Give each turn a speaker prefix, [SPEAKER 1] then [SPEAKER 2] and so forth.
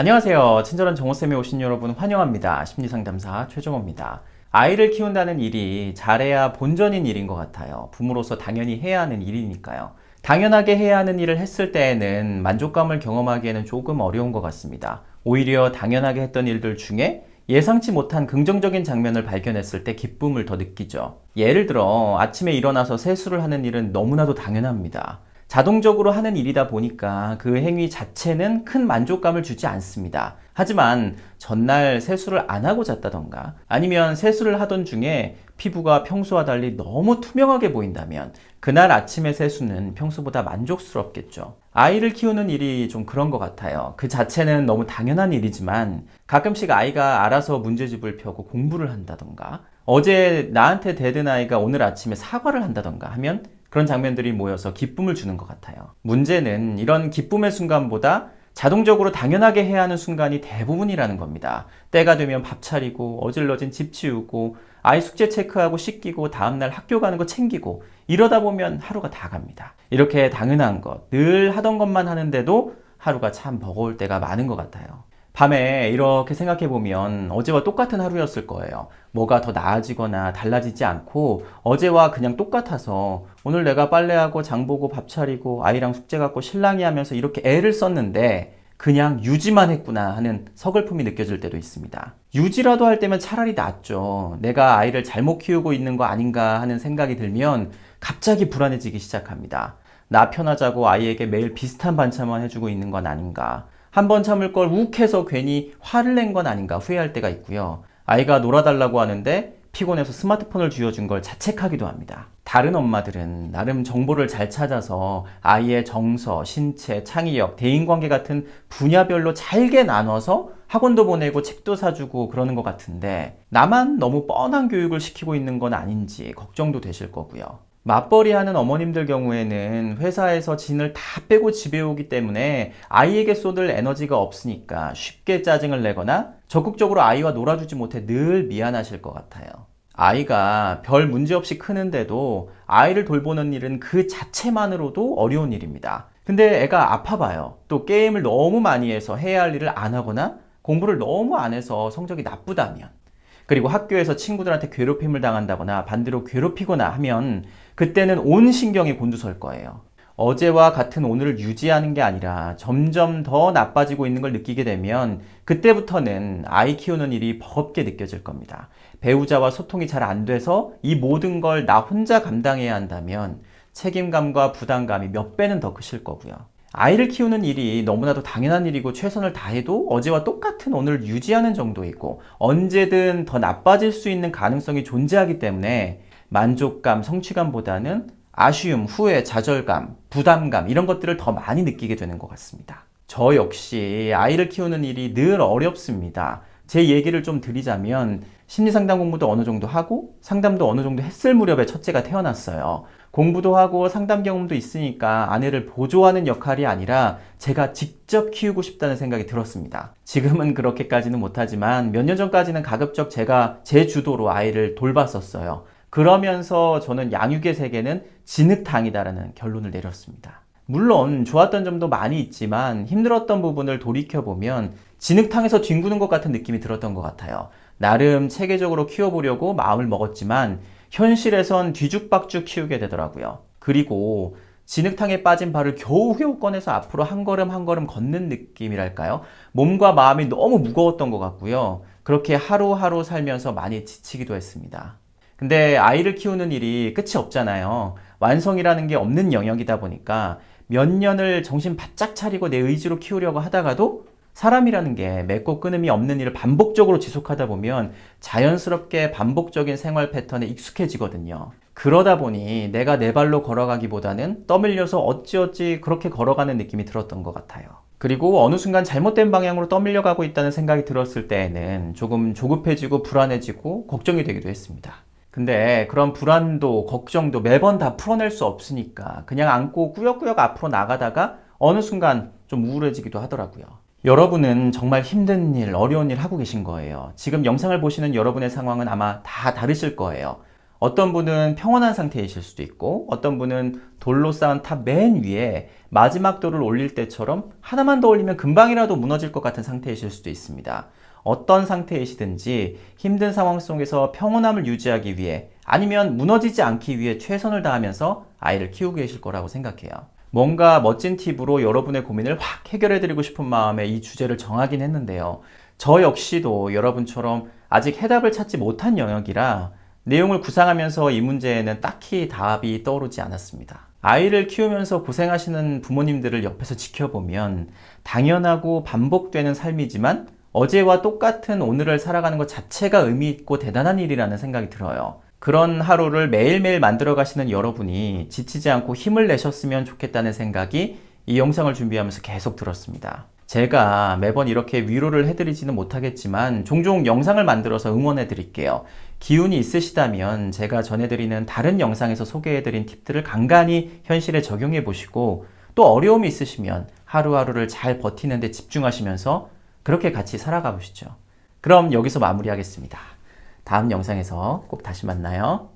[SPEAKER 1] 안녕하세요. 친절한 정호쌤에 오신 여러분 환영합니다. 심리상담사 최정호입니다. 아이를 키운다는 일이 잘해야 본전인 일인 것 같아요. 부모로서 당연히 해야 하는 일이니까요. 당연하게 해야 하는 일을 했을 때에는 만족감을 경험하기에는 조금 어려운 것 같습니다. 오히려 당연하게 했던 일들 중에 예상치 못한 긍정적인 장면을 발견했을 때 기쁨을 더 느끼죠. 예를 들어 아침에 일어나서 세수를 하는 일은 너무나도 당연합니다. 자동적으로 하는 일이다 보니까 그 행위 자체는 큰 만족감을 주지 않습니다. 하지만 전날 세수를 안 하고 잤다던가 아니면 세수를 하던 중에 피부가 평소와 달리 너무 투명하게 보인다면 그날 아침의 세수는 평소보다 만족스럽겠죠. 아이를 키우는 일이 좀 그런 것 같아요. 그 자체는 너무 당연한 일이지만 가끔씩 아이가 알아서 문제집을 펴고 공부를 한다던가 어제 나한테 대든 아이가 오늘 아침에 사과를 한다던가 하면 그런 장면들이 모여서 기쁨을 주는 것 같아요. 문제는 이런 기쁨의 순간보다 자동적으로 당연하게 해야 하는 순간이 대부분이라는 겁니다. 때가 되면 밥 차리고 어질러진 집 치우고 아이 숙제 체크하고 씻기고 다음날 학교 가는 거 챙기고 이러다 보면 하루가 다 갑니다. 이렇게 당연한 것, 늘 하던 것만 하는데도 하루가 참 버거울 때가 많은 것 같아요. 밤에 이렇게 생각해보면 어제와 똑같은 하루였을 거예요. 뭐가 더 나아지거나 달라지지 않고 어제와 그냥 똑같아서 오늘 내가 빨래하고 장보고 밥 차리고 아이랑 숙제 갖고 신랑이 하면서 이렇게 애를 썼는데 그냥 유지만 했구나 하는 서글픔이 느껴질 때도 있습니다. 유지라도 할 때면 차라리 낫죠. 내가 아이를 잘못 키우고 있는 거 아닌가 하는 생각이 들면 갑자기 불안해지기 시작합니다. 나 편하자고 아이에게 매일 비슷한 반찬만 해주고 있는 건 아닌가. 한 번 참을 걸 욱해서 괜히 화를 낸 건 아닌가 후회할 때가 있고요. 아이가 놀아달라고 하는데 피곤해서 스마트폰을 쥐어준 걸 자책하기도 합니다. 다른 엄마들은 나름 정보를 잘 찾아서 아이의 정서, 신체, 창의력, 대인관계 같은 분야별로 잘게 나눠서 학원도 보내고 책도 사주고 그러는 것 같은데 나만 너무 뻔한 교육을 시키고 있는 건 아닌지 걱정도 되실 거고요. 맞벌이 하는 어머님들 경우에는 회사에서 진을 다 빼고 집에 오기 때문에 아이에게 쏟을 에너지가 없으니까 쉽게 짜증을 내거나 적극적으로 아이와 놀아주지 못해 늘 미안하실 것 같아요. 아이가 별 문제 없이 크는데도 아이를 돌보는 일은 그 자체만으로도 어려운 일입니다. 근데 애가 아파봐요. 또 게임을 너무 많이 해서 해야 할 일을 안 하거나 공부를 너무 안 해서 성적이 나쁘다면 그리고 학교에서 친구들한테 괴롭힘을 당한다거나 반대로 괴롭히거나 하면 그때는 온 신경이 곤두설 거예요. 어제와 같은 오늘을 유지하는 게 아니라 점점 더 나빠지고 있는 걸 느끼게 되면 그때부터는 아이 키우는 일이 버겁게 느껴질 겁니다. 배우자와 소통이 잘 안 돼서 이 모든 걸 나 혼자 감당해야 한다면 책임감과 부담감이 몇 배는 더 크실 거고요. 아이를 키우는 일이 너무나도 당연한 일이고 최선을 다해도 어제와 똑같은 오늘을 유지하는 정도이고 언제든 더 나빠질 수 있는 가능성이 존재하기 때문에 만족감, 성취감보다는 아쉬움, 후회, 좌절감, 부담감 이런 것들을 더 많이 느끼게 되는 것 같습니다. 저 역시 아이를 키우는 일이 늘 어렵습니다. 제 얘기를 좀 드리자면 심리상담 공부도 어느 정도 하고 상담도 어느 정도 했을 무렵에 첫째가 태어났어요. 공부도 하고 상담 경험도 있으니까 아내를 보조하는 역할이 아니라 제가 직접 키우고 싶다는 생각이 들었습니다. 지금은 그렇게까지는 못하지만 몇 년 전까지는 가급적 제가 제 주도로 아이를 돌봤었어요. 그러면서 저는 양육의 세계는 진흙탕이다라는 결론을 내렸습니다. 물론 좋았던 점도 많이 있지만 힘들었던 부분을 돌이켜보면 진흙탕에서 뒹구는 것 같은 느낌이 들었던 것 같아요. 나름 체계적으로 키워보려고 마음을 먹었지만 현실에선 뒤죽박죽 키우게 되더라고요. 그리고 진흙탕에 빠진 발을 겨우겨우 꺼내서 앞으로 한 걸음 한 걸음 걷는 느낌이랄까요? 몸과 마음이 너무 무거웠던 것 같고요. 그렇게 하루하루 살면서 많이 지치기도 했습니다. 근데 아이를 키우는 일이 끝이 없잖아요. 완성이라는 게 없는 영역이다 보니까 몇 년을 정신 바짝 차리고 내 의지로 키우려고 하다가도 사람이라는 게 맺고 끊음이 없는 일을 반복적으로 지속하다 보면 자연스럽게 반복적인 생활 패턴에 익숙해지거든요. 그러다 보니 내가 내 발로 걸어가기보다는 떠밀려서 어찌어찌 그렇게 걸어가는 느낌이 들었던 것 같아요. 그리고 어느 순간 잘못된 방향으로 떠밀려 가고 있다는 생각이 들었을 때에는 조금 조급해지고 불안해지고 걱정이 되기도 했습니다. 근데 그런 불안도 걱정도 매번 다 풀어낼 수 없으니까 그냥 안고 꾸역꾸역 앞으로 나가다가 어느 순간 좀 우울해지기도 하더라고요. 여러분은 정말 힘든 일, 어려운 일 하고 계신 거예요. 지금 영상을 보시는 여러분의 상황은 아마 다 다르실 거예요. 어떤 분은 평온한 상태이실 수도 있고 어떤 분은 돌로 쌓은 탑 맨 위에 마지막 돌을 올릴 때처럼 하나만 더 올리면 금방이라도 무너질 것 같은 상태이실 수도 있습니다. 어떤 상태이시든지 힘든 상황 속에서 평온함을 유지하기 위해 아니면 무너지지 않기 위해 최선을 다하면서 아이를 키우고 계실 거라고 생각해요. 뭔가 멋진 팁으로 여러분의 고민을 확 해결해드리고 싶은 마음에 이 주제를 정하긴 했는데요. 저 역시도 여러분처럼 아직 해답을 찾지 못한 영역이라 내용을 구상하면서 이 문제에는 딱히 답이 떠오르지 않았습니다. 아이를 키우면서 고생하시는 부모님들을 옆에서 지켜보면 당연하고 반복되는 삶이지만 어제와 똑같은 오늘을 살아가는 것 자체가 의미 있고 대단한 일이라는 생각이 들어요. 그런 하루를 매일매일 만들어 가시는 여러분이 지치지 않고 힘을 내셨으면 좋겠다는 생각이 이 영상을 준비하면서 계속 들었습니다. 제가 매번 이렇게 위로를 해드리지는 못하겠지만 종종 영상을 만들어서 응원해 드릴게요. 기운이 있으시다면 제가 전해드리는 다른 영상에서 소개해드린 팁들을 간간히 현실에 적용해 보시고 또 어려움이 있으시면 하루하루를 잘 버티는 데 집중하시면서 그렇게 같이 살아가 보시죠. 그럼 여기서 마무리하겠습니다. 다음 영상에서 꼭 다시 만나요.